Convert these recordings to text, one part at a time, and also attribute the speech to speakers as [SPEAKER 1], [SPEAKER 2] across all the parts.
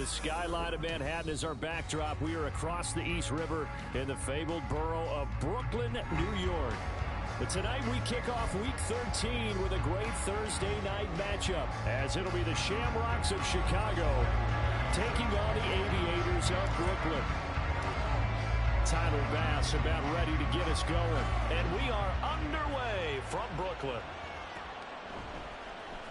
[SPEAKER 1] The skyline of Manhattan is our backdrop. We are across the East River in the fabled borough of Brooklyn, New York. But tonight we kick off Week 13 with a great Thursday night matchup, as it'll be the Shamrocks of Chicago taking on the Aviators of Brooklyn. Tyler Bass about ready to get us going. And we are underway from Brooklyn.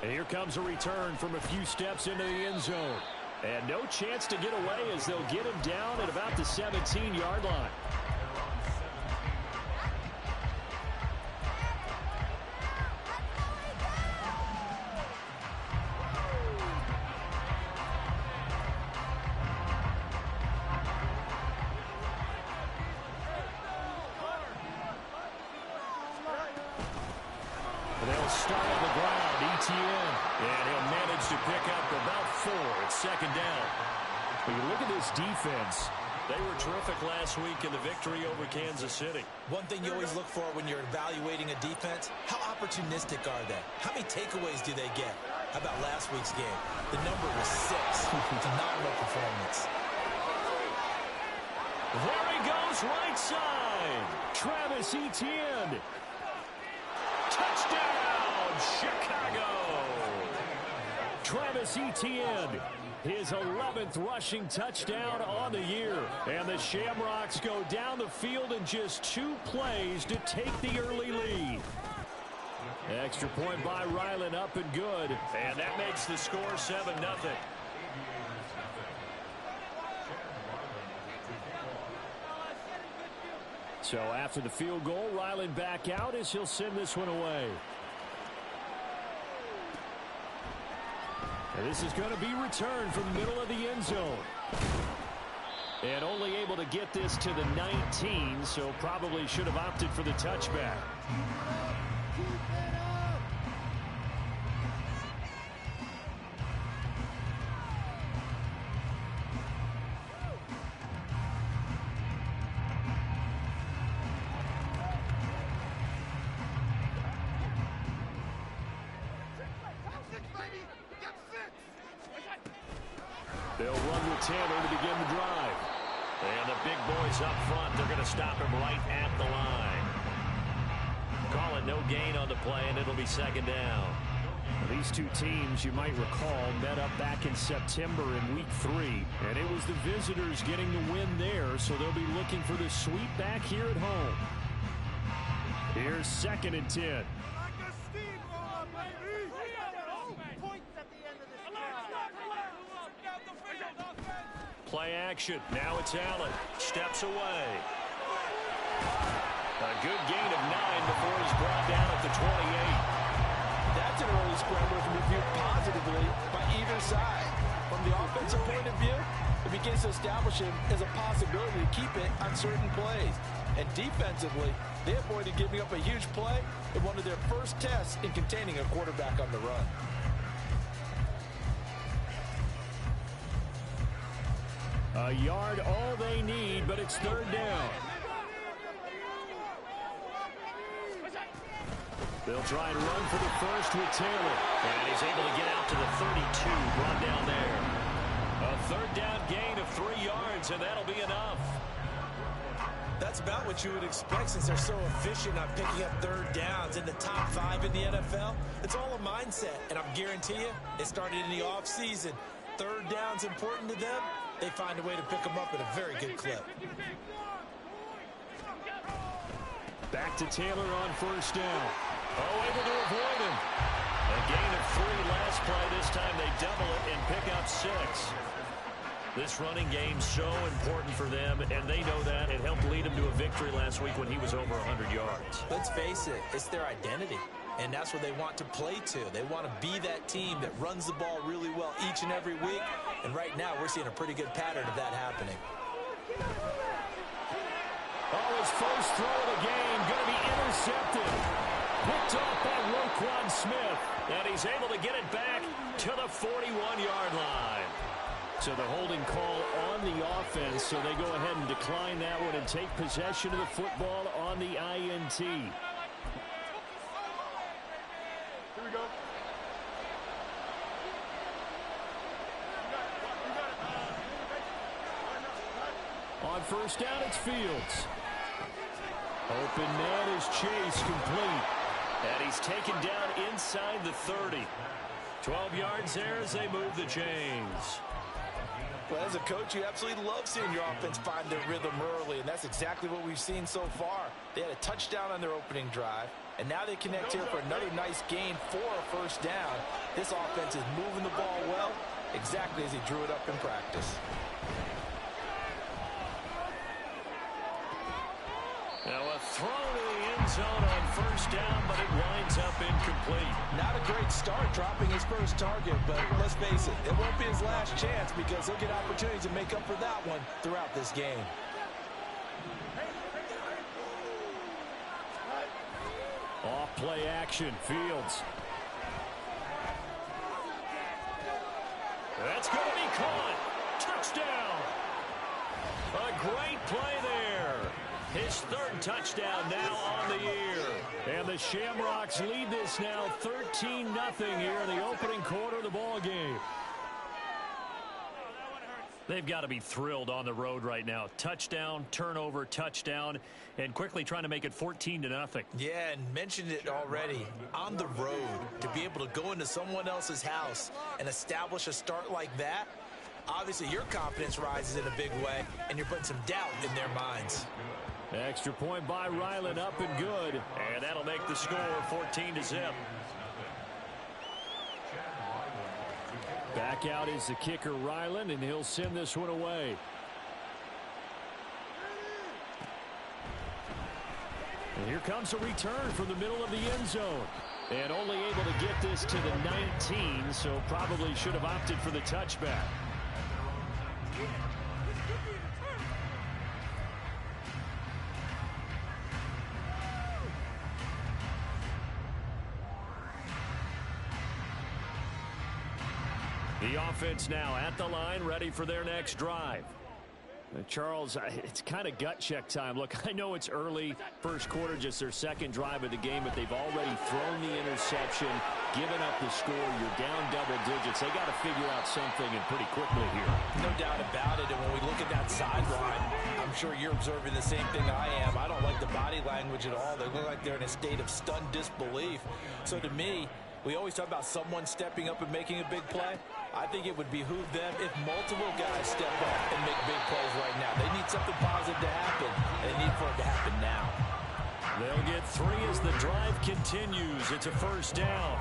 [SPEAKER 1] And here comes a return from a few steps into the end zone. And no chance to get away as they'll get him down at about the 17-yard line. They'll start on the ground, ETN, and he'll manage to pick up about 4 at second down. When you look at this defense, they were terrific last week in the victory over Kansas City.
[SPEAKER 2] One thing you always look for when you're evaluating a defense, how opportunistic are they? How many takeaways do they get? How about last week's game? The number was 6. Phenomenal performance.
[SPEAKER 1] There he goes, right side. Travis Etienne. Touchdown, Chicago! Travis Etienne, his 11th rushing touchdown on the year. And the Shamrocks go down the field in just 2 plays to take the early lead. Extra point by Ryland, up and good. And that makes the score 7-0. So after the field goal, Ryland back out as he'll send this one away. And this is going to be returned from the middle of the end zone. And only able to get this to the 19, so probably should have opted for the touchback. They'll run with Taylor to begin the drive. And the big boys up front, they're going to stop him right at the line. Call it no gain on the play, and it'll be second down. These two teams, you might recall, met up back in September in Week 3. And it was the visitors getting the win there, so they'll be looking for the sweep back here at home. Here's 2nd and 10. Play action. Now it's Allen. Steps away. A good gain of 9 before he's brought down at the 28.
[SPEAKER 3] That's an early scrambler to be viewed positively by either side. From the offensive point of view, it begins to establish him as a possibility to keep it on certain plays. And defensively, they avoided giving up a huge play in one of their first tests in containing a quarterback on the run.
[SPEAKER 1] A yard all they need, but it's 3rd down. They'll try and run for the first with Taylor. And he's able to get out to the 32, brought down there. A 3rd down gain of 3 yards, and that'll be enough.
[SPEAKER 2] That's about what you would expect since they're so efficient on picking up 3rd downs in the top 5 in the NFL. It's all a mindset, and I guarantee you, it started in the offseason. 3rd down's important to them. They find a way to pick them up at a very good clip.
[SPEAKER 1] Back to Taylor on 1st down. Oh, able to avoid him. A gain of 3 last play. This time they double it and pick up 6. This running game's so important for them, and they know that. It helped lead them to a victory last week when he was over 100 yards.
[SPEAKER 2] Let's face it, it's their identity. And that's what they want to play to. They want to be that team that runs the ball really well each and every week. And right now, we're seeing a pretty good pattern of that happening.
[SPEAKER 1] Oh, his first throw of the game going to be intercepted. Picked off by Roquan Smith. And he's able to get it back to the 41-yard line. So the holding call on the offense. So they go ahead and decline that one and take possession of the football on the INT.
[SPEAKER 4] Here we go.
[SPEAKER 1] On first down, it's Fields. Open man is Chase, complete. And he's taken down inside the 30. 12 yards there as they move the chains.
[SPEAKER 2] Well, as a coach, you absolutely love seeing your offense find their rhythm early, and that's exactly what we've seen so far. They had a touchdown on their opening drive, and now they connect here for another nice gain for a first down. This offense is moving the ball well, exactly as he drew it up in practice.
[SPEAKER 1] Now a throw to the end zone on first down, but it winds up incomplete.
[SPEAKER 2] Not a great start dropping his first target, but let's face it, it won't be his last chance because he'll get opportunities to make up for that one throughout this game.
[SPEAKER 1] Off play action, Fields. That's going to be caught. Touchdown. A great play there. His third touchdown now on the year. And the Shamrocks lead this now 13-0 here in the opening quarter of the ball game. They've got to be thrilled on the road right now. Touchdown, turnover, touchdown, and quickly trying to make it 14-0.
[SPEAKER 2] Yeah, and mentioned it already. On the road, to be able to go into someone else's house and establish a start like that, obviously your confidence rises in a big way, and you're putting some doubt in their minds.
[SPEAKER 1] Extra point by Ryland, up and good. And that'll make the score 14-0. Back out is the kicker, Ryland, and he'll send this one away. And here comes a return from the middle of the end zone. And only able to get this to the 19, so probably should have opted for the touchback. The offense now at the line, ready for their next drive. Charles, it's kind of gut check time. Look, I know it's early, first quarter, just their second drive of the game, but they've already thrown the interception, given up the score. You're down double digits. They got to figure out something, and pretty quickly here.
[SPEAKER 2] No doubt about it, and when we look at that sideline, I'm sure you're observing the same thing I am. I don't like the body language at all. They look like they're in a state of stunned disbelief. So to me, we always talk about someone stepping up and making a big play. I think it would behoove them if multiple guys step up and make big plays right now. They need something positive to happen, and they need for it to happen now.
[SPEAKER 1] They'll get 3 as the drive continues. It's a first down.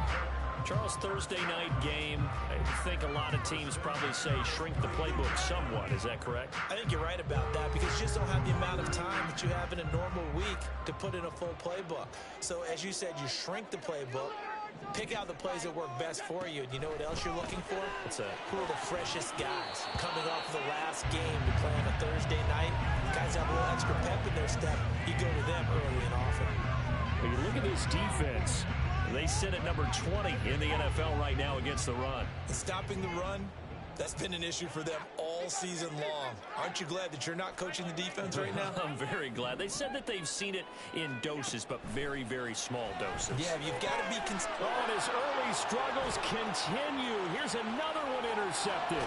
[SPEAKER 1] Charles, Thursday night game. I think a lot of teams probably say shrink the playbook somewhat. Is that correct?
[SPEAKER 2] I think you're right about that because you just don't have the amount of time that you have in a normal week to put in a full playbook. So as you said, you shrink the playbook. Pick out the plays that work best for you. And you know what else you're looking for?
[SPEAKER 1] What's that?
[SPEAKER 2] Who are the freshest guys? Coming off the last game to play on a Thursday night. Guys have a little extra pep in their step. You go to them early and often.
[SPEAKER 1] When you look at this defense, they sit at number 20 in the NFL right now against the run.
[SPEAKER 2] And stopping the run, that's been an issue for them all season long. Aren't you glad that you're not coaching the defense right now?
[SPEAKER 1] I'm very glad. They said that they've seen it in doses, but very, very small doses.
[SPEAKER 2] Yeah, you've got to be...
[SPEAKER 1] and his early struggles continue. Here's another one intercepted.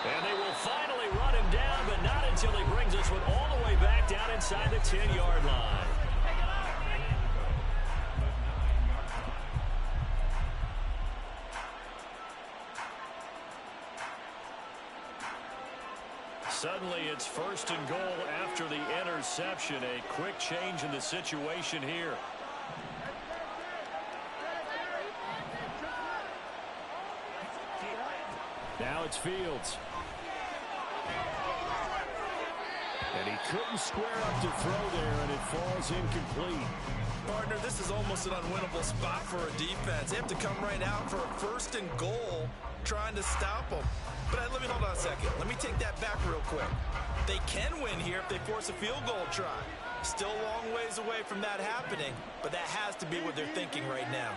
[SPEAKER 1] And they will finally run him down, but not until he brings this one all the way back down inside the 10-yard line. Suddenly, it's first and goal after the interception. A quick change in the situation here. Now it's Fields. And he couldn't square up to throw there, and it falls incomplete.
[SPEAKER 2] Partner, this is almost an unwinnable spot for a defense. They have to come right out for a first and goal trying to stop them. But let me hold on a second. Let me take that back real quick. They can win here if they force a field goal try. Still a long ways away from that happening, but that has to be what they're thinking right now.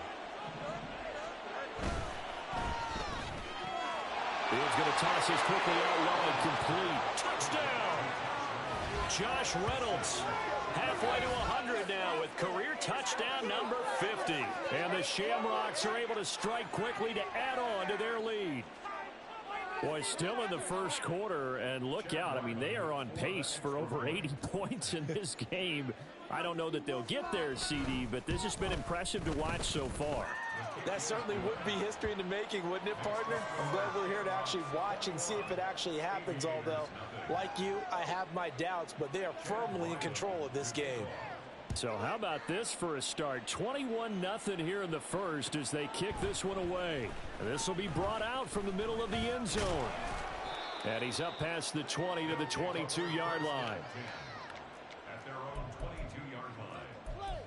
[SPEAKER 1] Fields going to toss this quickly out wide, complete. Touchdown! Josh Reynolds halfway to 100 now with career touchdown number 50. And the Shamrocks are able to strike quickly to add on to their lead. Boy, still in the first quarter, and look out. I mean, they are on pace for over 80 points in this game. I don't know that they'll get there, CD, but this has been impressive to watch so far.
[SPEAKER 3] That certainly would be history in the making, wouldn't it, partner? I'm glad we're here to actually watch and see if it actually happens, although, like you, I have my doubts, but they are firmly in control of this game.
[SPEAKER 1] So how about this for a start? 21-0 here in the first as they kick this one away. This will be brought out from the middle of the end zone. And he's up past the 20 to the 22-yard line.
[SPEAKER 5] At their own 22-yard line.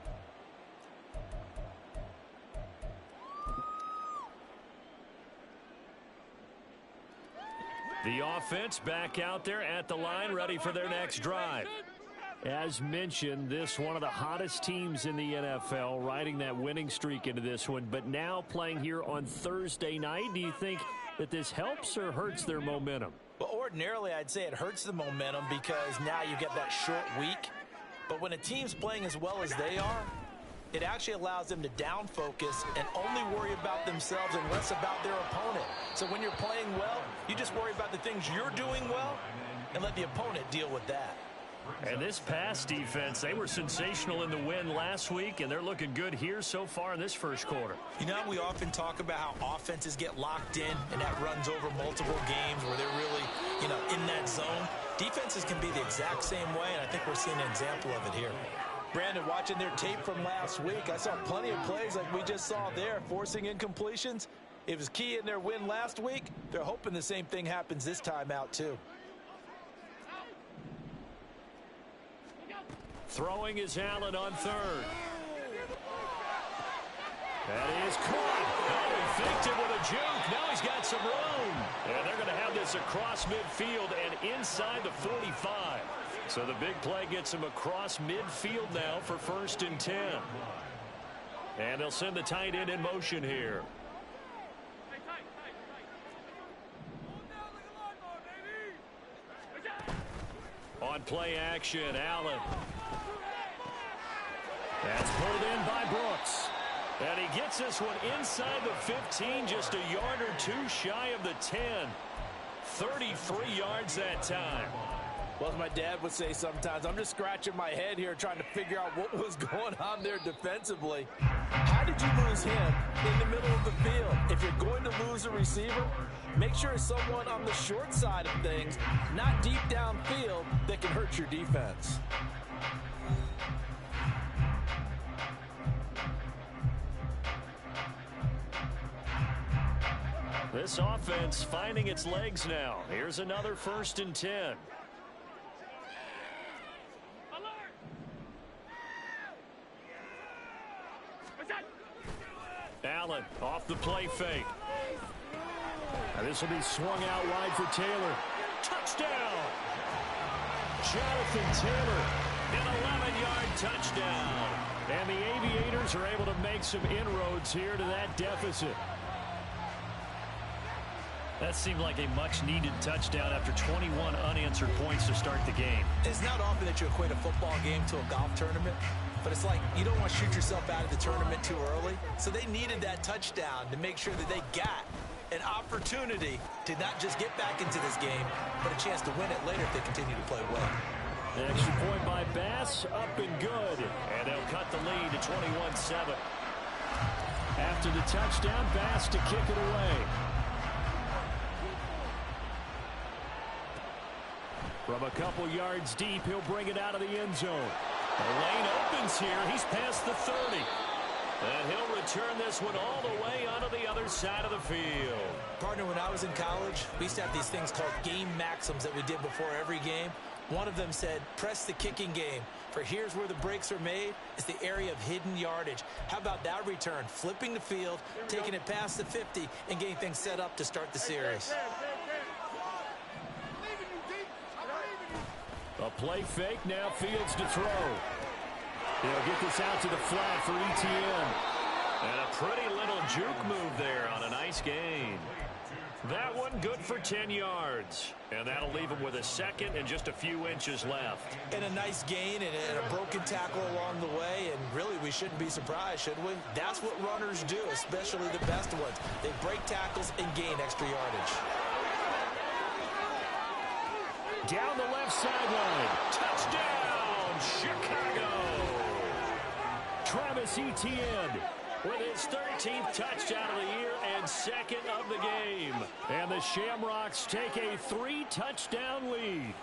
[SPEAKER 1] The offense back out there at the line, ready for their next drive. As mentioned, this one of the hottest teams in the NFL, riding that winning streak into this one, but now playing here on Thursday night. Do you think that this helps or hurts their momentum?
[SPEAKER 3] Well, ordinarily, I'd say it hurts the momentum because now you get that short week. But when a team's playing as well as they are, it actually allows them to down focus and only worry about themselves and less about their opponent. So when you're playing well, you just worry about the things you're doing well and let the opponent deal with that.
[SPEAKER 1] And this pass defense, they were sensational in the win last week, and they're looking good here so far in this first quarter.
[SPEAKER 3] You know, we often talk about how offenses get locked in, and that runs over multiple games where they're really, in that zone. Defenses can be the exact same way, and I think we're seeing an example of it here. Brandon, watching their tape from last week, I saw plenty of plays like we just saw there, forcing incompletions. It was key in their win last week. They're hoping the same thing happens this time out, too.
[SPEAKER 1] Throwing is Allen on third. That is caught. Oh, he faked it with a juke. Now he's got some room. And they're going to have this across midfield and inside the 45. So the big play gets him across midfield now for 1st and 10. And they'll send the tight end in motion here. On play action, Allen. That's pulled in by Brooks. And he gets this one inside the 15, just a yard or two shy of the 10. 33 yards that time.
[SPEAKER 3] Well, as my dad would say sometimes, I'm just scratching my head here trying to figure out what was going on there defensively. How did you lose him in the middle of the field? If you're going to lose a receiver, make sure it's someone on the short side of things, not deep downfield, that can hurt your defense.
[SPEAKER 1] This offense finding its legs now. Here's another 1st and 10. Allen off the play fake. And this will be swung out wide for Taylor. Touchdown! Jonathan Taylor, an 11-yard touchdown. And the Aviators are able to make some inroads here to that deficit. That seemed like a much-needed touchdown after 21 unanswered points to start the game.
[SPEAKER 3] It's not often that you equate a football game to a golf tournament, but it's like you don't want to shoot yourself out of the tournament too early. So they needed that touchdown to make sure that they got an opportunity to not just get back into this game, but a chance to win it later if they continue to play well.
[SPEAKER 1] The extra point by Bass, up and good. And they'll cut the lead to 21-7. After the touchdown, Bass to kick it away. From a couple yards deep, he'll bring it out of the end zone. The lane opens here. He's past the 30. And he'll return this one all the way onto the other side of the field.
[SPEAKER 3] Partner, when I was in college, we used to have these things called game maxims that we did before every game. One of them said, press the kicking game. For here's where the breaks are made. It's the area of hidden yardage. How about that return? Flipping the field, taking it past the 50, and getting things set up to start the series.
[SPEAKER 1] A play fake, now Fields to throw. He'll get this out to the flat for ETN. And a pretty little juke move there on a nice gain. That one good for 10 yards. And that'll leave him with a second and just a few inches left.
[SPEAKER 3] And a nice gain and a broken tackle along the way. And really, we shouldn't be surprised, should we? That's what runners do, especially the best ones. They break tackles and gain extra yardage.
[SPEAKER 1] down the left sideline. Touchdown, Chicago. Travis Etienne with his 13th touchdown of the year and second of the game. And the Shamrocks take a 3-touchdown lead.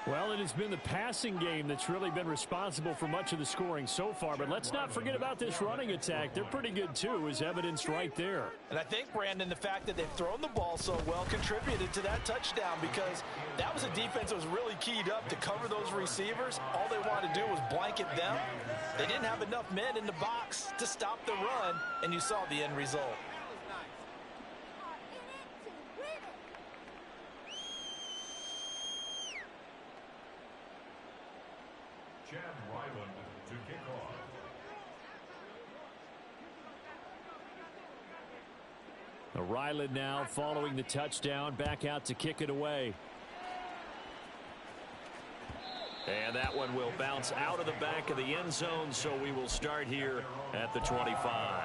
[SPEAKER 1] Well, it has been the passing game that's really been responsible for much of the scoring so far. But let's not forget about this running attack. They're pretty good, too, as evidenced right there.
[SPEAKER 3] And I think, Brandon, the fact that they've thrown the ball so well contributed to that touchdown, because that was a defense that was really keyed up to cover those receivers. All they wanted to do was blanket them. They didn't have enough men in the box to stop the run, and you saw the end result.
[SPEAKER 5] Chad Ryland to kick off.
[SPEAKER 1] Ryland now following the touchdown, back out to kick it away. And that one will bounce out of the back of the end zone, so we will start here at the 25.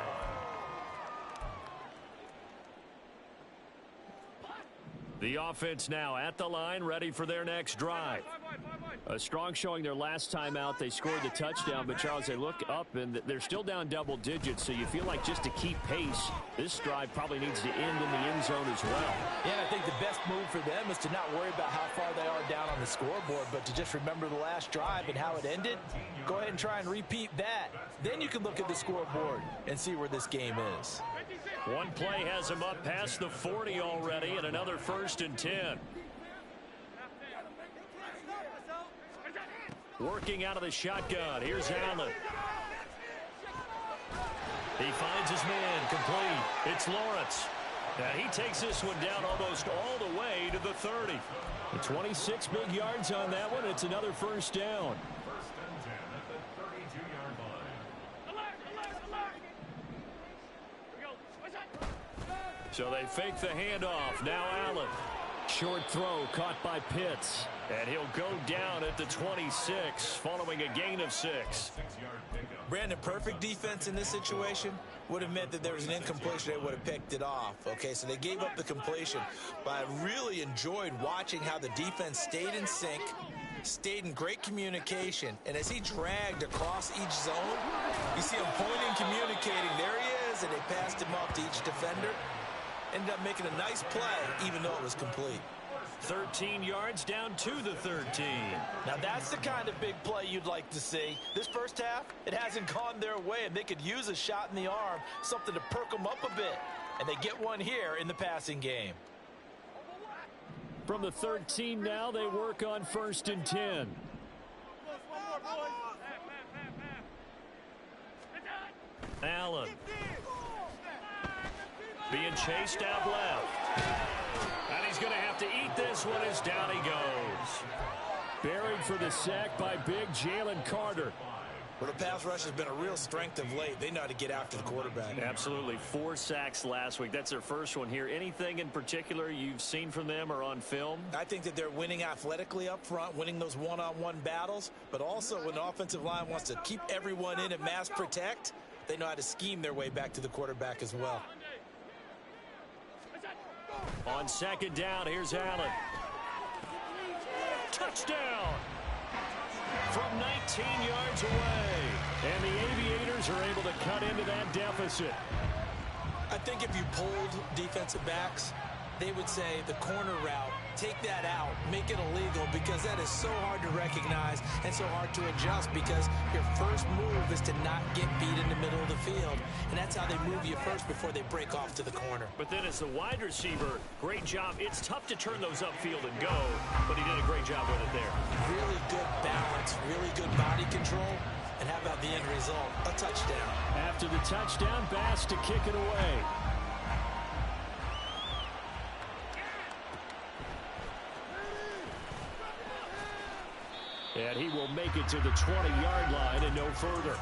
[SPEAKER 1] The offense now at the line, ready for their next drive. A strong showing their last time out. They scored the touchdown, but Charles, they look up and they're still down double digits, so you feel like just to keep pace, this drive probably needs to end in the end zone as well.
[SPEAKER 3] Yeah, I think the best move for them is to not worry about how far they are down on the scoreboard, but to just remember the last drive and how it ended. Go ahead and try and repeat that. Then you can look at the scoreboard and see where this game is.
[SPEAKER 1] One play has him up past the 40 already, and another 1st and 10. Working out of the shotgun. Here's Allen. He finds his man, complete. It's Lawrence. And he takes this one down almost all the way to the 30. 26 big yards on that one. It's another 1st down.
[SPEAKER 5] 1st and 10 at the 32-yard line.
[SPEAKER 1] So they fake the handoff. Now Allen. Short throw caught by Pitts. And he'll go down at the 26 following a gain of 6.
[SPEAKER 5] 6-yard pickup.
[SPEAKER 2] Brandon, perfect defense in this situation would have meant that there was an incompletion. They would have picked it off. Okay, so they gave up the completion. But I really enjoyed watching how the defense stayed in sync, stayed in great communication. And as he dragged across each zone, you see him pointing, communicating. There he is, and they passed him off to each defender. Ended up making a nice play, even though it was complete.
[SPEAKER 1] 13 yards down to the 13.
[SPEAKER 3] Now that's the kind of big play you'd like to see. This first half, it hasn't gone their way, and they could use a shot in the arm, something to perk them up a bit. And they get one here in the passing game.
[SPEAKER 1] From the 13 now, they work on 1st and 10. Allen. Being chased out left. And he's going to have to eat this one as down he goes. Buried for the sack by big Jalen Carter.
[SPEAKER 2] Well, the pass rush has been a real strength of late. They know how to get after the quarterback.
[SPEAKER 1] Absolutely. 4 sacks last week. That's their first one here. Anything in particular you've seen from them or on film?
[SPEAKER 2] I think that they're winning athletically up front, winning those one-on-one battles, but also when the offensive line wants to keep everyone in and mass protect, they know how to scheme their way back to the quarterback as well.
[SPEAKER 1] On 2nd down, here's Allen. Touchdown! From 19 yards away. And the Aviators are able to cut into that deficit.
[SPEAKER 2] I think if you polled defensive backs, they would say the corner route, take that out, make it illegal, because that is so hard to recognize and so hard to adjust, because your first move is to not get beat in the middle of the field. And that's how they move you first before they break off to the corner.
[SPEAKER 1] But then as the wide receiver, great job. It's tough to turn those upfield and go, but he did a great job with it there.
[SPEAKER 2] Really good balance, really good body control. And how about the end result? A touchdown.
[SPEAKER 1] After the touchdown, Bass to kick it away. And he will make it to the 20-yard line and no further.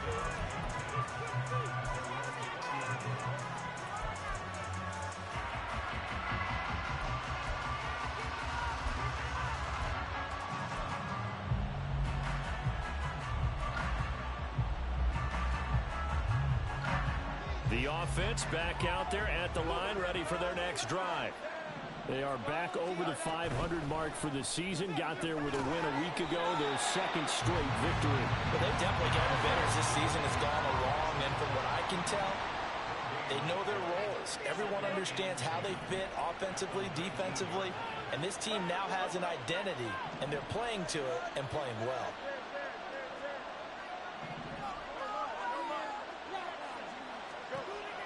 [SPEAKER 1] The offense back out there at the line, ready for their next drive. They are back over the 500 mark for the season. Got there with a win a week ago, their second straight victory.
[SPEAKER 2] But they've definitely gotten better as this season has gone along, and from what I can tell, they know their roles. Everyone understands how they fit offensively, defensively, and this team now has an identity, and they're playing to it and playing well.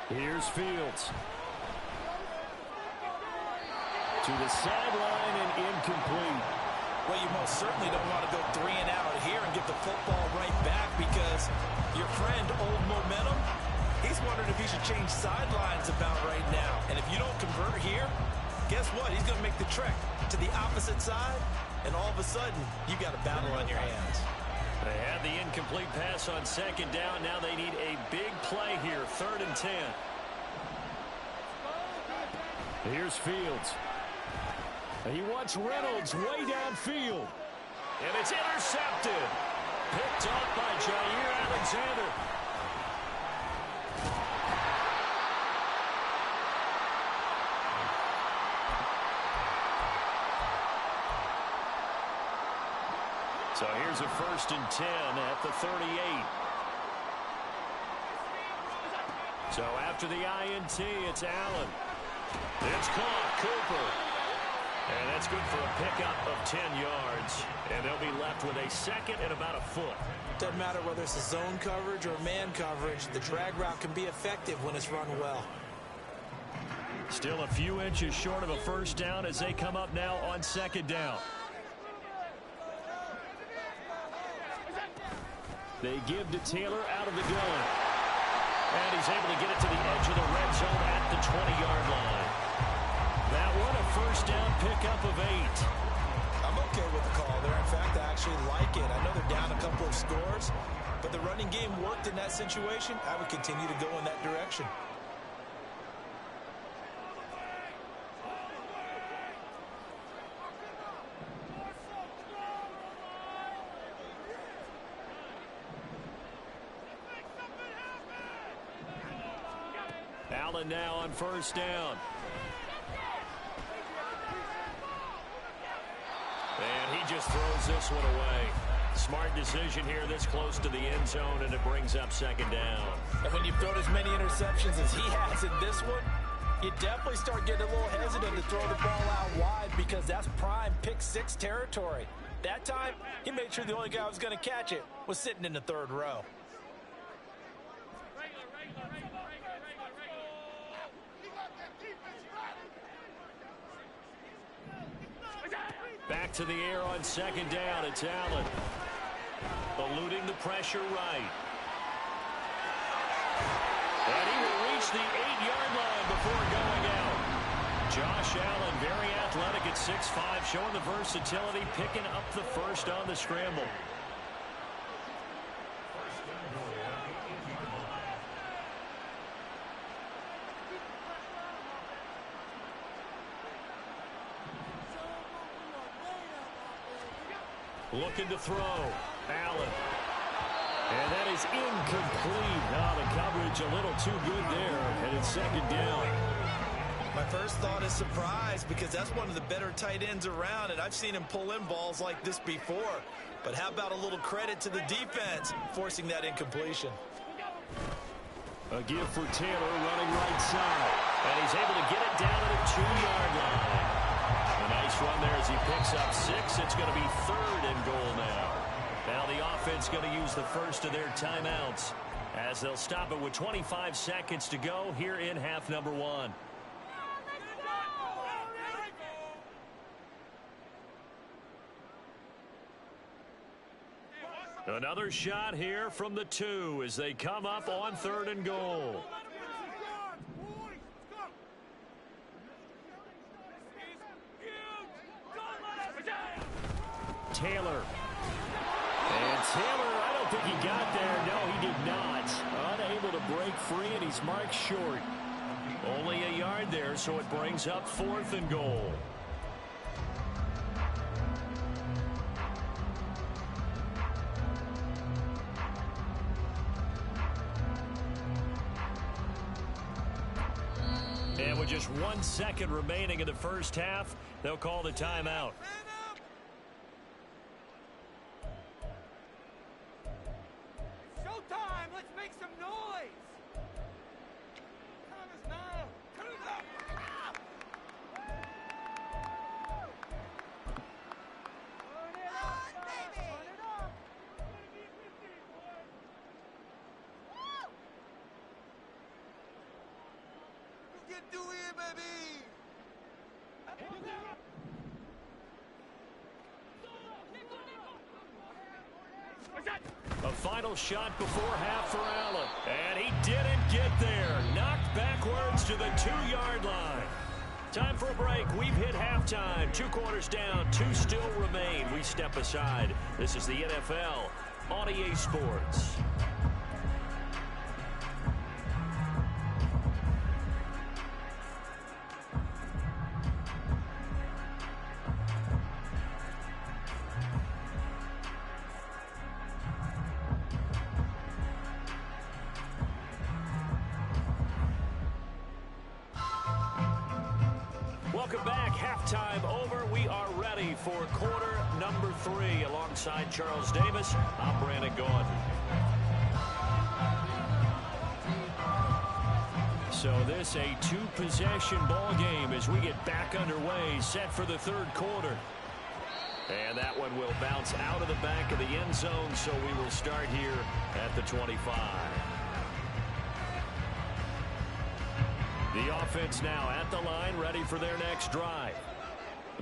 [SPEAKER 1] Here's Fields. To the sideline and incomplete.
[SPEAKER 2] Well, you most certainly don't want to go 3 and out here and get the football right back because your friend, Old Momentum, he's wondering if he should change sidelines about right now. And if you don't convert here, guess what? He's going to make the trek to the opposite side, and all of a sudden, you got a battle on your hands.
[SPEAKER 1] They had the incomplete pass on second down. Now they need a big play here, 3rd and 10. Here's Fields. He wants Reynolds way downfield. And it's intercepted. Picked off by Jair Alexander. So here's a 1st and 10 at the 38. So after the INT, it's Allen. It's caught. Cooper. And that's good for a pickup of 10 yards. And they'll be left with a 2nd and about a foot.
[SPEAKER 2] Doesn't matter whether it's a zone coverage or man coverage. The drag route can be effective when it's run well.
[SPEAKER 1] Still a few inches short of a 1st down as they come up now on 2nd down. They give to Taylor out of the gun. And he's able to get it to the edge of the red zone at the 20-yard line. That one a 1st down pickup of 8.
[SPEAKER 2] I'm okay with the call there. In fact, I actually like it. I know they're down a couple of scores, but the running game worked in that situation. I would continue to go in that direction.
[SPEAKER 1] Allen now on 1st down. And he just throws this one away. Smart decision here this close to the end zone, and it brings up 2nd down.
[SPEAKER 2] And when you've thrown as many interceptions as he has in this one, you definitely start getting a little hesitant to throw the ball out wide because that's prime pick-6 territory. That time, he made sure the only guy who was going to catch it was sitting in the 3rd row.
[SPEAKER 1] Back to the air on 2nd down. It's Allen. Eluding the pressure right. And he will reach the 8-yard line before going out. Josh Allen, very athletic at 6'5", showing the versatility, picking up the 1st on the scramble. Looking to throw. Allen. And that is incomplete. Now the coverage a little too good there. And it's 2nd down.
[SPEAKER 2] My first thought is surprise because that's one of the better tight ends around, and I've seen him pull in balls like this before. But how about a little credit to the defense forcing that incompletion?
[SPEAKER 1] A give for Taylor running right side. And he's able to get it down to the 2-yard line. A nice run there as he picks up 6. It's going to be 3rd and goal now. Now the offense going to use the first of their timeouts as they'll stop it with 25 seconds to go here in half number 1. Another shot here from the 2 as they come up on 3rd and goal. Taylor. And Taylor, I don't think he got there. No, he did not. Unable to break free, and he's marked short. Only a yard there, so it brings up 4th and goal. And with just 1 second remaining in the first half, they'll call the timeout.
[SPEAKER 4] Showtime! Let's make some noise! Time is now! Turn it up! Turn it up, baby! Turn it up! You can do it, baby!
[SPEAKER 1] A final shot before half for Allen. And he didn't get there. Knocked backwards to the 2-yard line. Time for a break. We've hit halftime. 2 quarters down. 2 still remain. We step aside. This is the NFL on EA Sports. Welcome back. Halftime over. We are ready for quarter number 3. Alongside Charles Davis, I'm Brandon Gordon. So this a 2-possession ball game as we get back underway, set for the 3rd quarter. And that one will bounce out of the back of the end zone, so we will start here at the 25. The offense now at the line, ready for their next drive.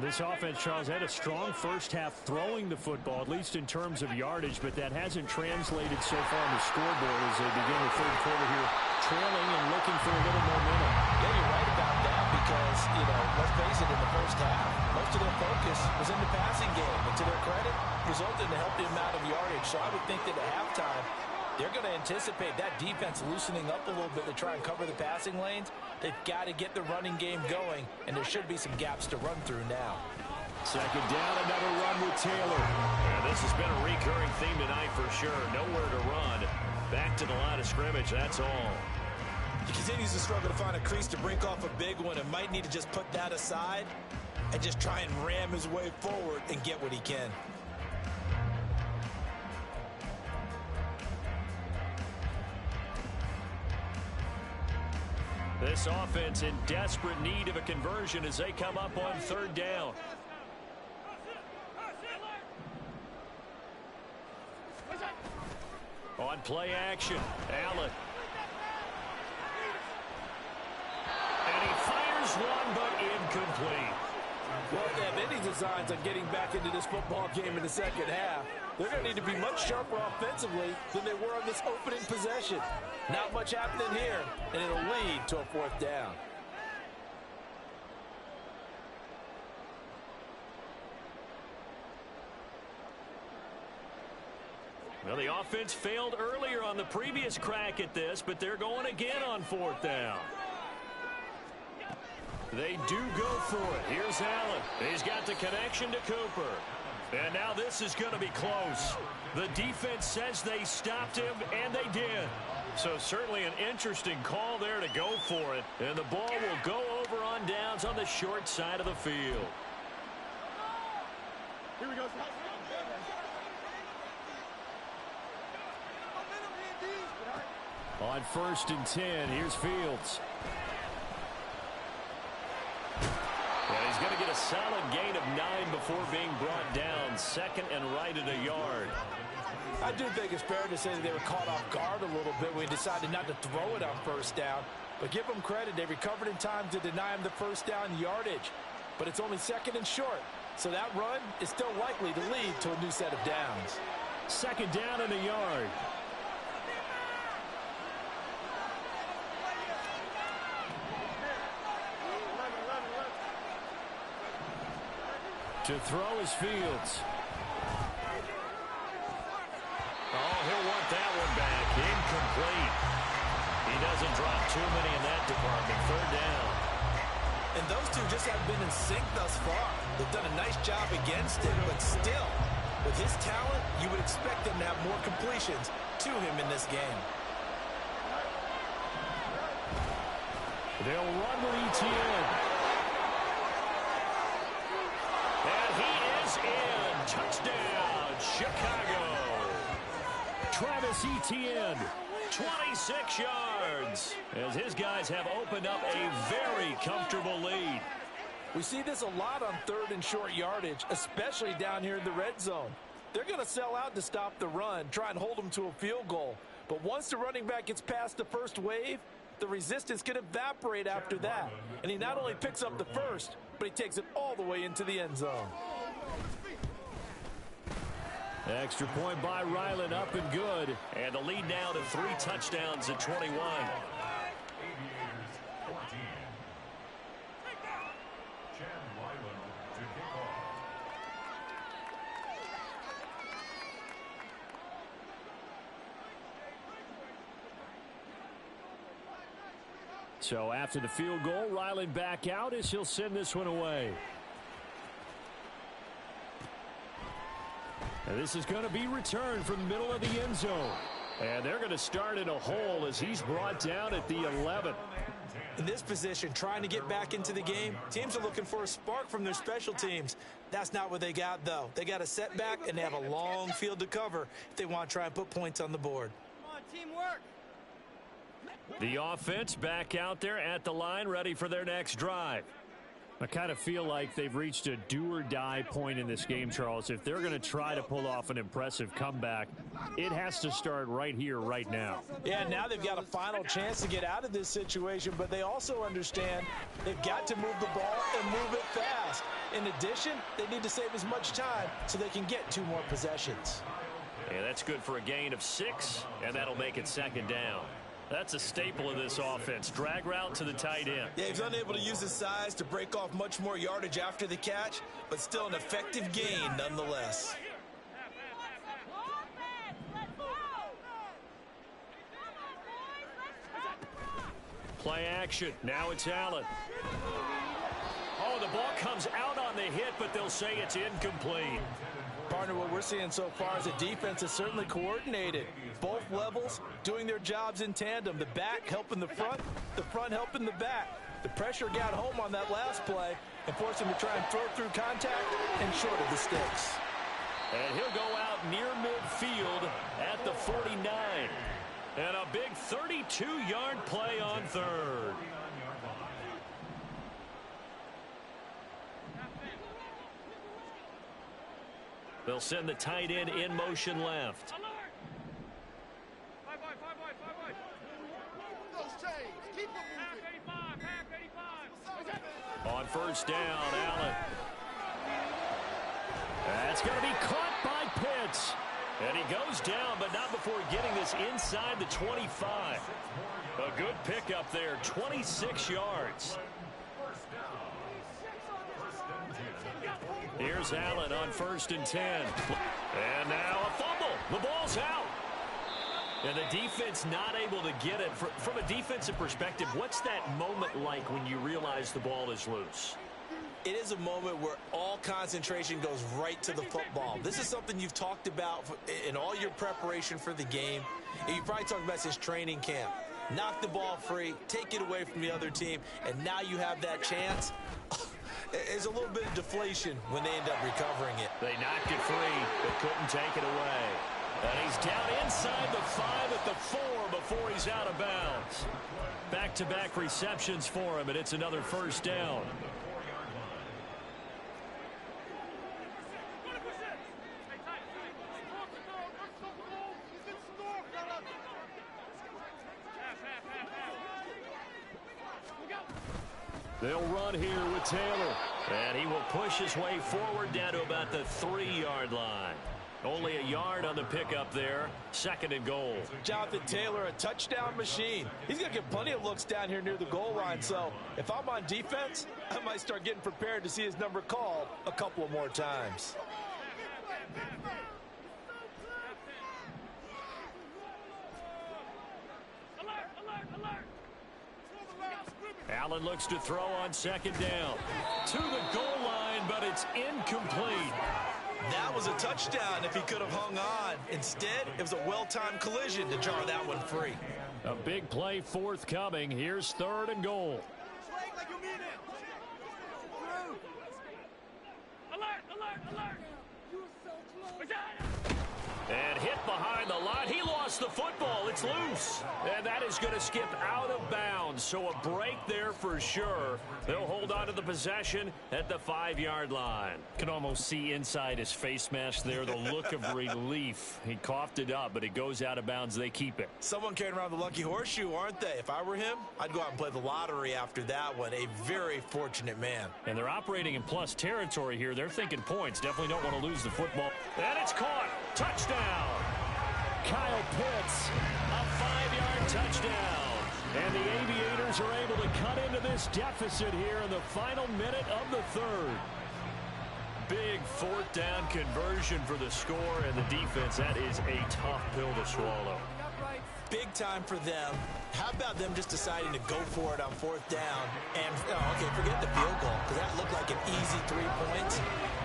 [SPEAKER 6] This offense, Charles, had a strong first half throwing the football, at least in terms of yardage, but that hasn't translated so far on the scoreboard as they begin the 3rd quarter here, trailing and looking for a little momentum.
[SPEAKER 3] Yeah, you're right about that because, let's face it, in the first half, most of their focus was in the passing game. And to their credit, resulted in a healthy amount of yardage. So I would think that at halftime, they're going to anticipate that defense loosening up a little bit to try and cover the passing lanes. They've got to get the running game going, and there should be some gaps to run through now.
[SPEAKER 1] 2nd down, another run with Taylor. And this has been a recurring theme tonight for sure. Nowhere to run. Back to the line of scrimmage, that's all.
[SPEAKER 2] He continues to struggle to find a crease to break off a big one and might need to just put that aside and just try and ram his way forward and get what he can.
[SPEAKER 1] This offense in desperate need of a conversion as they come up on 3rd down. On play action, Allen. And he fires one, but incomplete.
[SPEAKER 3] Well, if they have any designs on getting back into this football game in the second half, they're going to need to be much sharper offensively than they were on this opening possession. Not much happening here, and it'll lead to a 4th down.
[SPEAKER 1] Well, the offense failed earlier on the previous crack at this, but they're going again on 4th down. They do go for it. Here's Allen. He's got the connection to Cooper. And now this is going to be close. The defense says they stopped him, and they did. So certainly an interesting call there to go for it. And the ball will go over on downs on the short side of the field.
[SPEAKER 4] Here we go.
[SPEAKER 1] On 1st and 10, here's Fields. And he's going to get a solid gain of 9 before being brought down. 2nd and right at a yard.
[SPEAKER 3] I do think it's fair to say that they were caught off guard a little bit when they decided not to throw it on 1st down. But give them credit. They recovered in time to deny him the 1st down yardage. But it's only 2nd and short. So that run is still likely to lead to a new set of downs.
[SPEAKER 1] 2nd down and a yard. To throw is Fields. Oh, he'll want that one back. Incomplete. He doesn't drop too many in that department. 3rd down.
[SPEAKER 2] And those two just haven't been in sync thus far. They've done a nice job against it, but still, with his talent, you would expect him to have more completions to him in this game.
[SPEAKER 6] They'll run with Etienne.
[SPEAKER 1] And he is in. Touchdown, Chicago.
[SPEAKER 6] Travis Etienne.
[SPEAKER 1] 26 yards. As his guys have opened up a very comfortable lead.
[SPEAKER 3] We see this a lot on third and short yardage, especially down here in the red zone. They're going to sell out to stop the run, try and hold them to a field goal. But once the running back gets past the first wave, the resistance can evaporate after that. And he not only picks up the first, but he takes it all the way into the end zone.
[SPEAKER 6] Extra point by Ryland, up and good.
[SPEAKER 1] And the lead now to 3 touchdowns at 21.
[SPEAKER 5] Aviators 14. Chad Ryland to kick off.
[SPEAKER 6] So after the field goal, Ryland back out as he'll send this one away. And this is going to be returned from the middle of the end zone. And they're going to start in a hole as he's brought down at the 11.
[SPEAKER 2] In this position, trying to get back into the game, teams are looking for a spark from their special teams. That's not what they got, though. They got a setback, and they have a long field to cover if they want to try and put points on the board.
[SPEAKER 4] Come on, teamwork.
[SPEAKER 6] The offense back out there at the line, ready for their next drive. I kind of feel like they've reached a do-or-die point in this game, Charles. If they're going to try to pull off an impressive comeback, it has to start right here, right now.
[SPEAKER 3] Yeah, now they've got a final chance to get out of this situation, but they also understand they've got to move the ball and move it fast. In addition, they need to save as much time so they can get 2 more possessions.
[SPEAKER 1] And that's good for a gain of 6, and that'll make it 2nd down. That's a staple of this offense. Drag route to the tight end.
[SPEAKER 2] Yeah, he's unable to use his size to break off much more yardage after the catch, but still an effective gain nonetheless.
[SPEAKER 6] Play action. Now it's Allen. Oh, the ball comes out on the hit, but they'll say it's incomplete.
[SPEAKER 3] Partner, what we're seeing so far is a defense is certainly coordinated. Both levels doing their jobs in tandem. The back helping the front helping the back. The pressure got home on that last play and forced him to try and throw through contact and short of the sticks.
[SPEAKER 6] And he'll go out near midfield at the 49. And a big 32-yard play on third. They'll send the tight end in motion left. On first down, Allen. That's going to be caught by Pitts. And he goes down, but not before getting this inside the 25. A good pickup there, 26 yards. Here's Allen on 1st and 10. And now a fumble. The ball's out. And the defense not able to get it. From a defensive perspective, what's that moment like when you realize the ball is loose?
[SPEAKER 2] It is a moment where all concentration goes right to the football. This is something you've talked about in all your preparation for the game. And you probably talked about since training camp. Knock the ball free, take it away from the other team, and now you have that chance. There's a little bit of deflation when they end up recovering it.
[SPEAKER 6] They knocked it free, but couldn't take it away. And he's down inside the 5 at the 4 before he's out of bounds. Back-to-back receptions for him, and it's another first down. They'll run here with Taylor. And he will push his way forward down to about the 3-yard line. Only a yard on the pickup there. 2nd and goal.
[SPEAKER 3] Jonathan Taylor, a touchdown machine. He's going to get plenty of looks down here near the goal line. So if I'm on defense, I might start getting prepared to see his number called a couple of more times.
[SPEAKER 6] Allen looks to throw on 2nd down. To the goal line, but it's incomplete.
[SPEAKER 2] That was a touchdown if he could have hung on. Instead, it was a well-timed collision to jar that one free.
[SPEAKER 6] A big play forthcoming. Here's 3rd and goal.
[SPEAKER 1] And hit behind the line. He lost the football. It's loose. And that is going to skip out of bounds. So a break there for sure. They'll hold on to the possession at the 5-yard line.
[SPEAKER 6] Can almost see inside his face mask there the look of relief. He coughed it up, but it goes out of bounds. They keep it.
[SPEAKER 2] Someone carrying around the lucky horseshoe, aren't they? If I were him, I'd go out and play the lottery after that one. A very fortunate man.
[SPEAKER 6] And they're operating in plus territory here. They're thinking points. Definitely don't want to lose the football.
[SPEAKER 1] And it's caught. Touchdown.
[SPEAKER 6] Kyle Pitts.
[SPEAKER 1] A 5-yard touchdown.
[SPEAKER 6] And the Aviators are able to cut into this deficit here in the final minute of the third.
[SPEAKER 1] Big 4th down conversion for the score, and the defense, that is a tough pill to swallow.
[SPEAKER 2] Big time for them. How about them just deciding to go for it on 4th down? And, okay, forget the field goal, because that looked like an easy 3 points.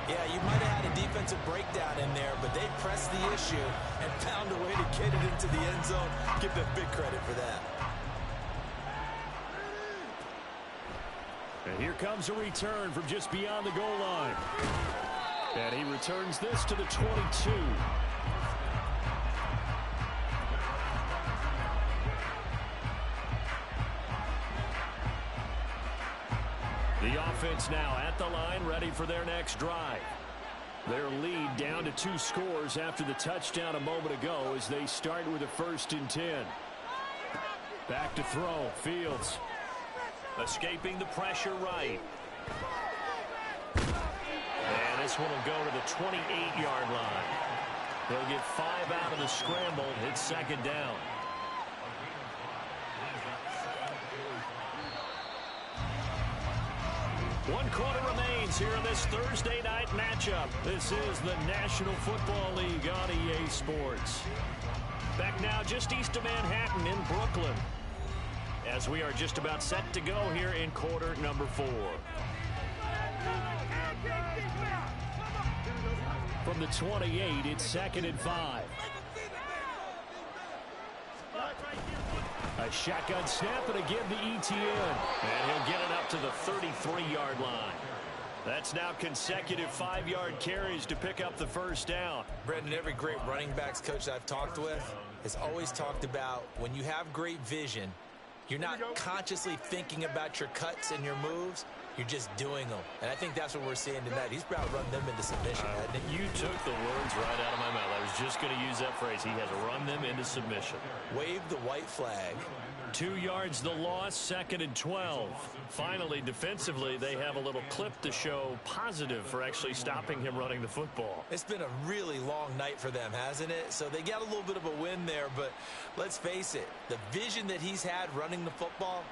[SPEAKER 2] Yeah, you might have had a defensive breakdown in there, but they pressed the issue and found a way to get it into the end zone. Give them big credit for that.
[SPEAKER 6] And here comes a return from just beyond the goal line. And he returns this to the 22. The offense now at the line, ready for their next drive. Their lead down to 2 scores after the touchdown a moment ago as they start with a 1st and 10. Back to throw. Fields.
[SPEAKER 1] Escaping the pressure right. And this one will go to the 28-yard line. They'll get 5 out of the scramble. It's 2nd down. One quarter remains here in this Thursday night matchup. This is the National Football League on EA Sports. Back now just east of Manhattan in Brooklyn, as we are just about set to go here in quarter number 4.
[SPEAKER 6] From the 28, it's 2nd and 5. A shotgun snap, and again the ETN.
[SPEAKER 1] And he'll get it up to the 33-yard line. That's now consecutive 5-yard carries to pick up the 1st down.
[SPEAKER 2] Brendan, every great running backs coach I've talked with has always talked about when you have great vision, you're not consciously thinking about your cuts and your moves. You're just doing them. And I think that's what we're seeing tonight. He's about to run them into submission, hasn't he?
[SPEAKER 1] You took the words right out of my mouth. I was just going to use that phrase. He has run them into submission.
[SPEAKER 2] Wave the white flag.
[SPEAKER 1] 2 yards the loss, 2nd and 12. Finally, defensively, they have a little clip to show positive for actually stopping him running the football.
[SPEAKER 2] It's been a really long night for them, hasn't it? So they got a little bit of a win there, but let's face it, the vision that he's had running the football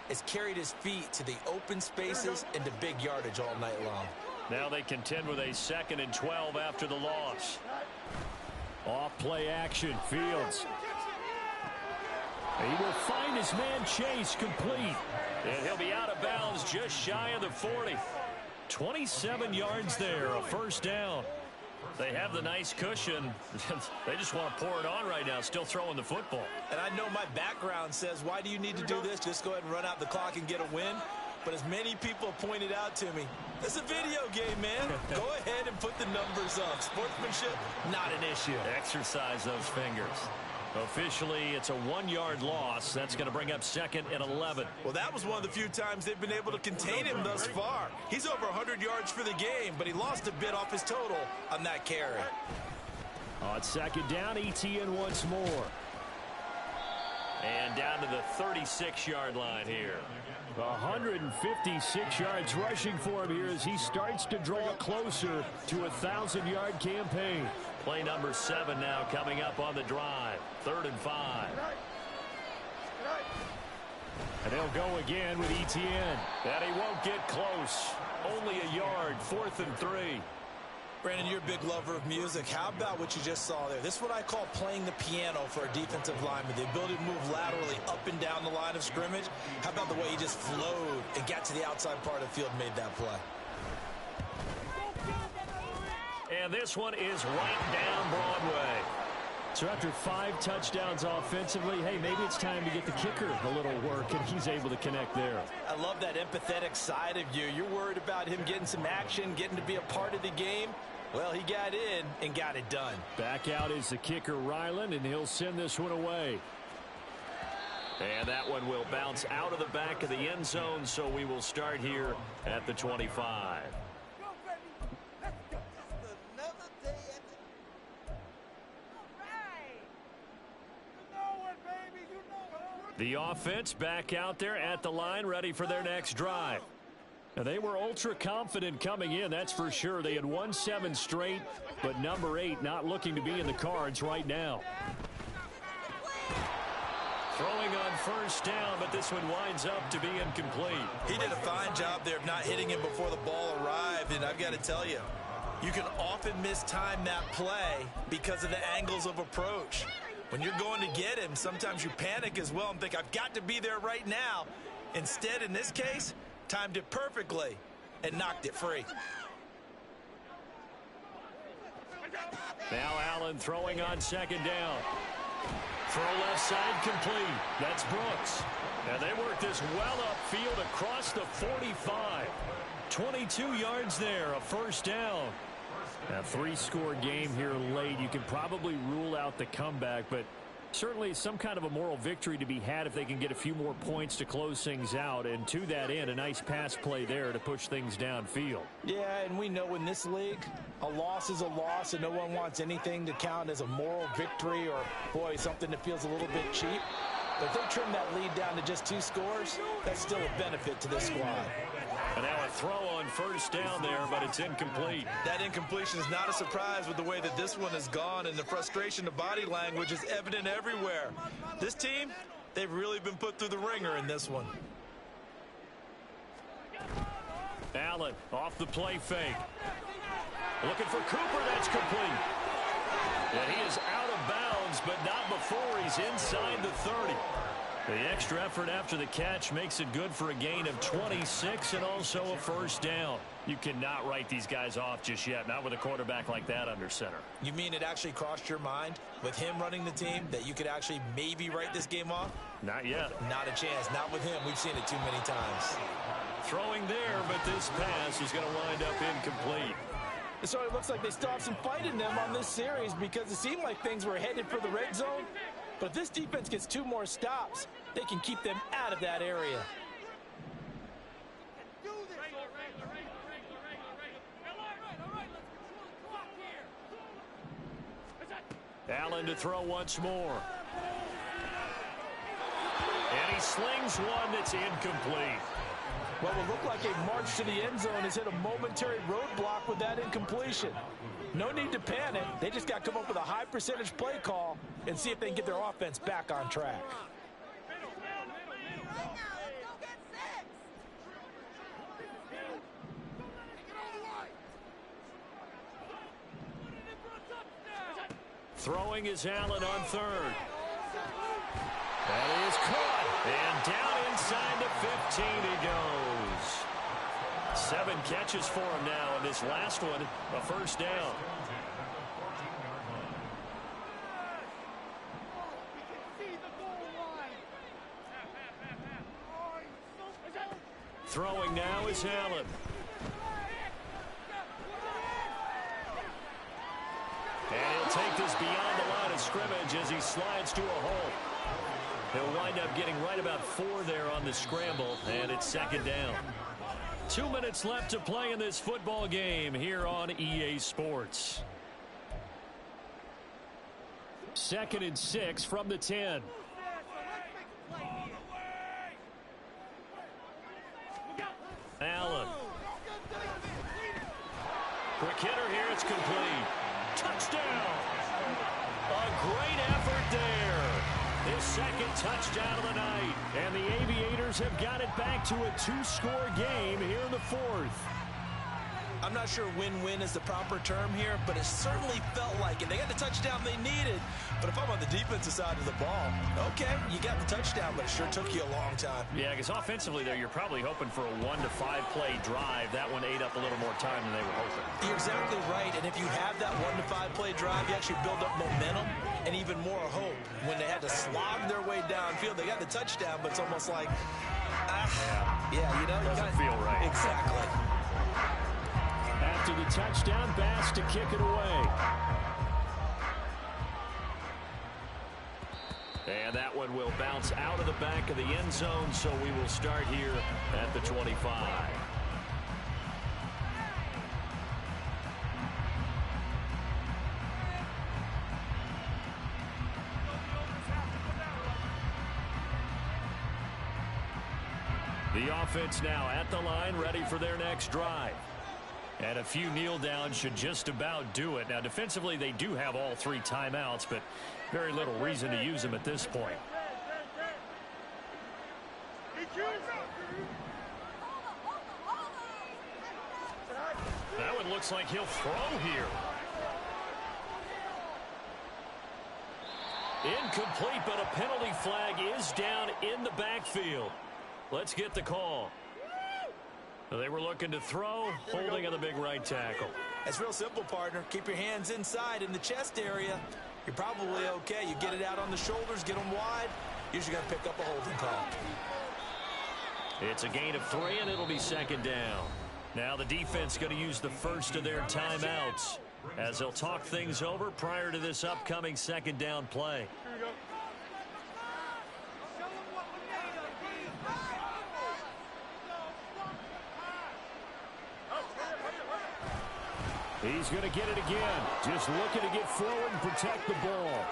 [SPEAKER 2] has carried his feet to the open spaces and to big yardage all night long.
[SPEAKER 1] Now they contend with a 2nd and 12 after the loss.
[SPEAKER 6] Off play action, Fields. He will find his man Chase complete.
[SPEAKER 1] And he'll be out of bounds just shy of the 40. 27 yards there, a 1st down. They have the nice cushion. They just want to pour it on right now, still throwing the football.
[SPEAKER 2] And I know my background says, why do you need to do this? Just go ahead and run out the clock and get a win. But as many people pointed out to me, this is a video game, man. Go ahead and put the numbers up. Sportsmanship, not an issue.
[SPEAKER 1] Exercise those fingers. Officially, it's a 1-yard loss. That's going to bring up 2nd and 11.
[SPEAKER 2] Well, that was one of the few times they've been able to contain him thus far. He's over 100 yards for the game, but he lost a bit off his total on that carry.
[SPEAKER 6] On 2nd down, ETN once more.
[SPEAKER 1] And down to the 36-yard line here.
[SPEAKER 6] 156 yards rushing for him here as he starts to draw closer to a 1,000-yard campaign.
[SPEAKER 1] Play number 7 now coming up on the drive. 3rd and 5.
[SPEAKER 6] And they'll go again with ETN.
[SPEAKER 1] And he won't get close. Only a yard. 4th and 3.
[SPEAKER 2] Brandon, you're a big lover of music. How about what you just saw there? This is what I call playing the piano for a defensive lineman. The ability to move laterally up and down the line of scrimmage. How about the way he just flowed and got to the outside part of the field and made that play?
[SPEAKER 1] And this one is right down Broadway.
[SPEAKER 6] So after 5 touchdowns offensively, hey, maybe it's time to get the kicker a little work, and he's able to connect there.
[SPEAKER 3] I love that empathetic side of you. You're worried about him getting some action, getting to be a part of the game. Well, he got in and got it done.
[SPEAKER 6] Back out is the kicker, Ryland, and he'll send this one away.
[SPEAKER 1] And that one will bounce out of the back of the end zone, so we will start here at the 25. The offense back out there at the line, ready for their next drive. Now, they were ultra confident coming in, that's for sure. They had won 7 straight, but number 8 not looking to be in the cards right now. Throwing on first down, but this one winds up to be incomplete.
[SPEAKER 2] He did a fine job there of not hitting him before the ball arrived, and I've got to tell you, you can often mistime that play because of the angles of approach. When you're going to get him, sometimes you panic as well and think, I've got to be there right now. Instead, in this case, timed it perfectly and knocked it free.
[SPEAKER 1] Now Allen throwing on second down. Throw left side complete. That's Brooks. And they work this well upfield across the 45. 22 yards there, a first down. A 3-score game here late. You can probably rule out the comeback, but certainly some kind of a moral victory to be had if they can get a few more points to close things out. And to that end, a nice pass play there to push things downfield.
[SPEAKER 3] Yeah, and we know in this league, a loss is a loss, and no one wants anything to count as a moral victory or, boy, something that feels a little bit cheap. But if they trim that lead down to just 2 scores, that's still a benefit to this squad.
[SPEAKER 1] And now a throw on first down there, but it's incomplete.
[SPEAKER 2] That incompletion is not a surprise with the way that this one has gone, and the frustration of body language is evident everywhere. This team, they've really been put through the ringer in this one.
[SPEAKER 1] Allen off the play fake. Looking for Cooper, that's complete. And he is out of bounds, but not before he's inside the 30. The extra effort after the catch makes it good for a gain of 26 and also a first down. You cannot write these guys off just yet, not with a quarterback like that under center.
[SPEAKER 2] You mean it actually crossed your mind with him running the team that you could actually maybe write this game off?
[SPEAKER 1] Not yet.
[SPEAKER 2] Not a chance. Not with him. We've seen it too many times.
[SPEAKER 1] Throwing there, but this pass is going to wind up incomplete.
[SPEAKER 3] So it looks like they still have some fight in them on this series because it seemed like things were headed for the red zone. But if this defense gets 2 more stops, they can keep them out of that area.
[SPEAKER 1] Allen to throw once more. And he slings one that's incomplete.
[SPEAKER 3] What will look like a march to the end zone has hit a momentary roadblock with that incompletion. No need to panic. They just got to come up with a high percentage play call and see if they can get their offense back on track.
[SPEAKER 1] Throwing is Allen on third. That is caught. And down inside the 15 he goes. 7 catches for him now, and this last one, a first down. Throwing now is Allen. And he'll take this beyond the line of scrimmage as he slides to a hole. He'll wind up getting right about 4 there on the scramble, and it's second down. 2 minutes left to play in this football game here on EA Sports. 2nd and 6 from the 10. Allen. Quick hitter here, it's complete. Touchdown! A great effort there. His 2nd touchdown of the night. And the Aviators have got it back to a 2-score game here in the 4th.
[SPEAKER 2] I'm not sure win-win is the proper term here, but it certainly felt like it. They got the touchdown they needed, but if I'm on the defensive side of the ball, okay, you got the touchdown, but it sure took you a long time.
[SPEAKER 6] Yeah, because offensively there, you're probably hoping for a 1 to 5 play drive. That one ate up a little more time than they were hoping.
[SPEAKER 2] You're exactly right, and if you have that 1 to 5 play drive, you actually build up momentum and even more hope. When they had to slog their way downfield, they got the touchdown, but it's almost like, yeah, you know,
[SPEAKER 6] doesn't feel right.
[SPEAKER 2] Exactly.
[SPEAKER 6] After the touchdown, Bass to kick it away. And that one will bounce out of the back of the end zone, so we will start here at the 25. The offense now at the line, ready for their next drive. And a few kneel downs should just about do it. Now, defensively, they do have all 3 timeouts, but very little reason to use them at this point. That one looks like he'll throw here. Incomplete, but a penalty flag is down in the backfield. Let's get the call. They were looking to throw, holding on the big right tackle.
[SPEAKER 2] It's real simple, partner. Keep your hands inside in the chest area. You're probably okay. You get it out on the shoulders, get them wide. Usually going to pick up a holding call.
[SPEAKER 6] It's a gain of 3, and it'll be second down. Now the defense going to use the first of their timeouts as they'll talk things over prior to this upcoming second down play. He's going to get it again. Just looking to get forward and protect the ball.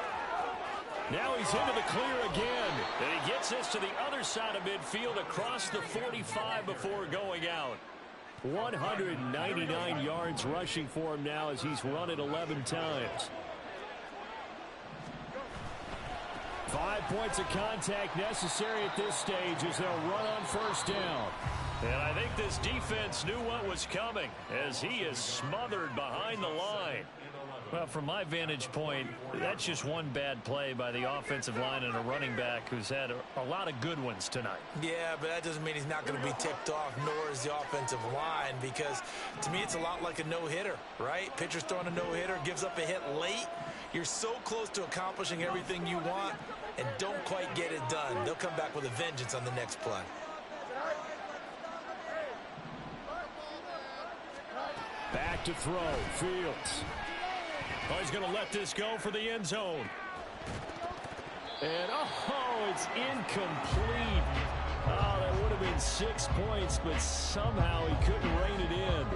[SPEAKER 6] Now he's into the clear again. And he gets this to the other side of midfield across the 45 before going out. 199 yards rushing for him now as he's run it 11 times. 5 points of contact necessary at this stage as they'll run on first down. And I think this defense knew what was coming as he is smothered behind the line. Well, from my vantage point, that's just one bad play by the offensive line and a running back who's had a lot of good ones tonight.
[SPEAKER 2] Yeah, but that doesn't mean he's not going to be tipped off, nor is the offensive line, because to me it's a lot like a no-hitter, right? Pitcher's throwing a no-hitter, gives up a hit late. You're so close to accomplishing everything you want and don't quite get it done. They'll come back with a vengeance on the next play.
[SPEAKER 6] Back to throw, Fields. Oh, he's going to let this go for the end zone. And, oh, it's incomplete. Oh, that would have been 6 points, but somehow he couldn't rein it in.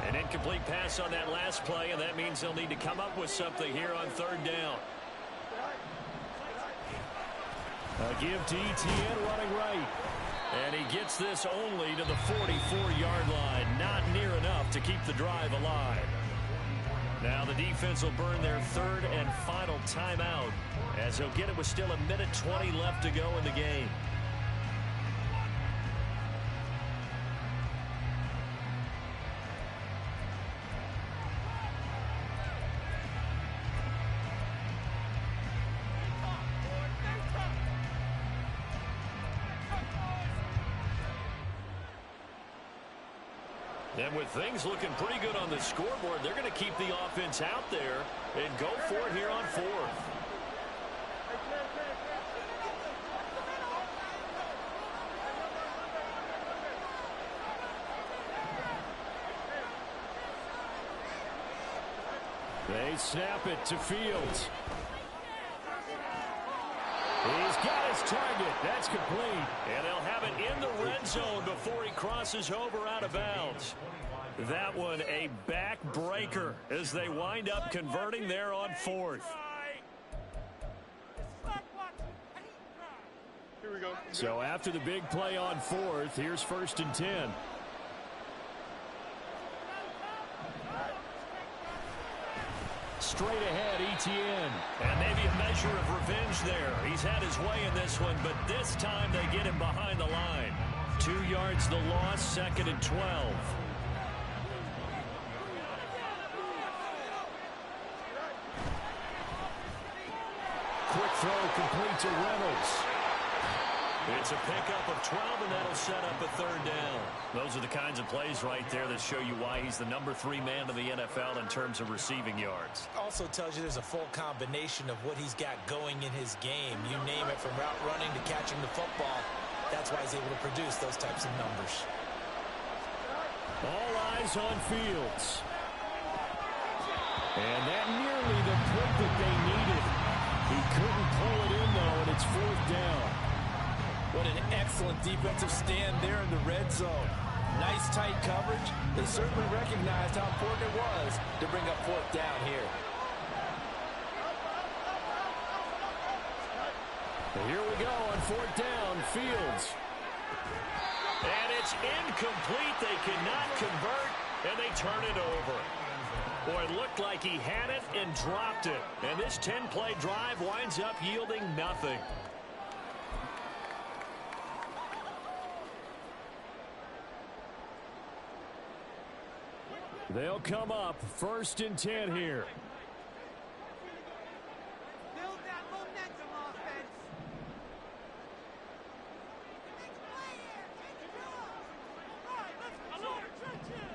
[SPEAKER 6] An incomplete pass on that last play, and that means they'll need to come up with something here on third down. A give to Etienne running right. And he gets this only to the 44-yard line. Not near enough to keep the drive alive. Now the defense will burn their third and final timeout as they'll get it with still 1:20 left to go in the game. And with things looking pretty good on the scoreboard, they're going to keep the offense out there and go for it here on fourth. They snap it to Fields. He's got his target. That's complete. And they'll have it in the red zone before he crosses over out of bounds. That one a backbreaker as they wind up converting there on fourth.
[SPEAKER 4] Here we go.
[SPEAKER 6] So after the big play on fourth, here's 1st and 10. Straight ahead, Etienne. And maybe a measure of revenge there. He's had his way in this one, but this time they get him behind the line. 2 yards the loss, 2nd and 12. quick throw complete to Reynolds.
[SPEAKER 1] It's a pickup of 12, and that'll set up a third down.
[SPEAKER 6] Those are the kinds of plays right there that show you why he's the #3 man in the NFL in terms of receiving yards.
[SPEAKER 2] Also tells you there's a full combination of what he's got going in his game. You name it, from route running to catching the football. That's why he's able to produce those types of numbers.
[SPEAKER 6] All eyes on Fields. And that nearly the pick that they needed. He couldn't pull it in, though, and it's 4th down.
[SPEAKER 3] What an excellent defensive stand there in the red zone. Nice tight coverage. They certainly recognized how important it was to bring up 4th down here.
[SPEAKER 6] Here we go on 4th down, Fields.
[SPEAKER 1] And it's incomplete. They cannot convert, and they turn it over. Boy, it looked like he had it and dropped it. And this 10-play drive winds up yielding nothing.
[SPEAKER 6] They'll come up 1st and 10 here.
[SPEAKER 4] Build that momentum offense. Next play here. Take it off. All right, let's control the trenches.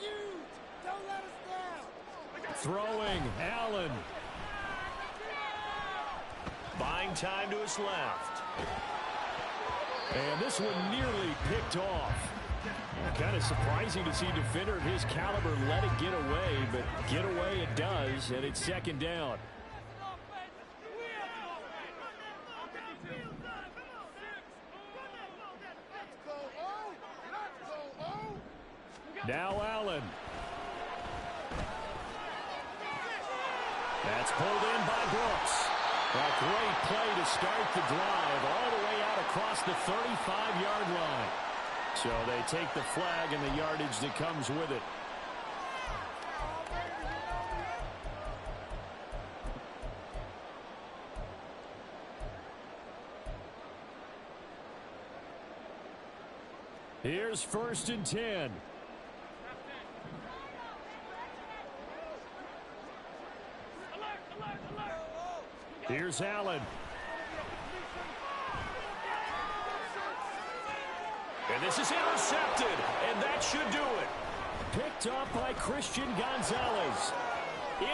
[SPEAKER 4] Huge. Don't let us down.
[SPEAKER 6] Throwing, Allen.
[SPEAKER 1] Buying time to his left.
[SPEAKER 6] And this one nearly picked off. Kind of surprising to see a defender of his caliber let it get away, but get away it does, and it's 2nd down. Now Allen. That's pulled in by Brooks. A great play to start the drive all the way out across the 35-yard line. So they take the flag and the yardage that comes with it. Here's 1st and 10. Here's Allen.
[SPEAKER 1] And this is intercepted, and that should do it.
[SPEAKER 6] Picked up by Christian Gonzalez.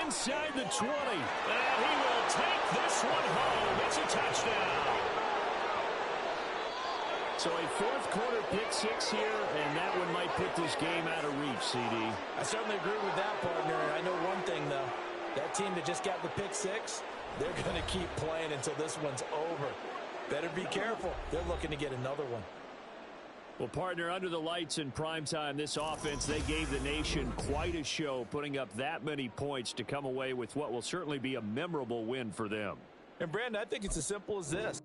[SPEAKER 6] Inside the 20.
[SPEAKER 1] And he will take this one home. It's a touchdown.
[SPEAKER 6] So a 4th quarter pick 6 here, and that one might put this game out of reach, CD.
[SPEAKER 2] I certainly agree with that, partner. I know one thing, though. That team that just got the pick 6, they're going to keep playing until this one's over. Better be careful. They're looking to get another one.
[SPEAKER 6] Well, partner, under the lights in primetime, this offense, they gave the nation quite a show, putting up that many points to come away with what will certainly be a memorable win for them.
[SPEAKER 2] And, Brandon, I think it's as simple as this.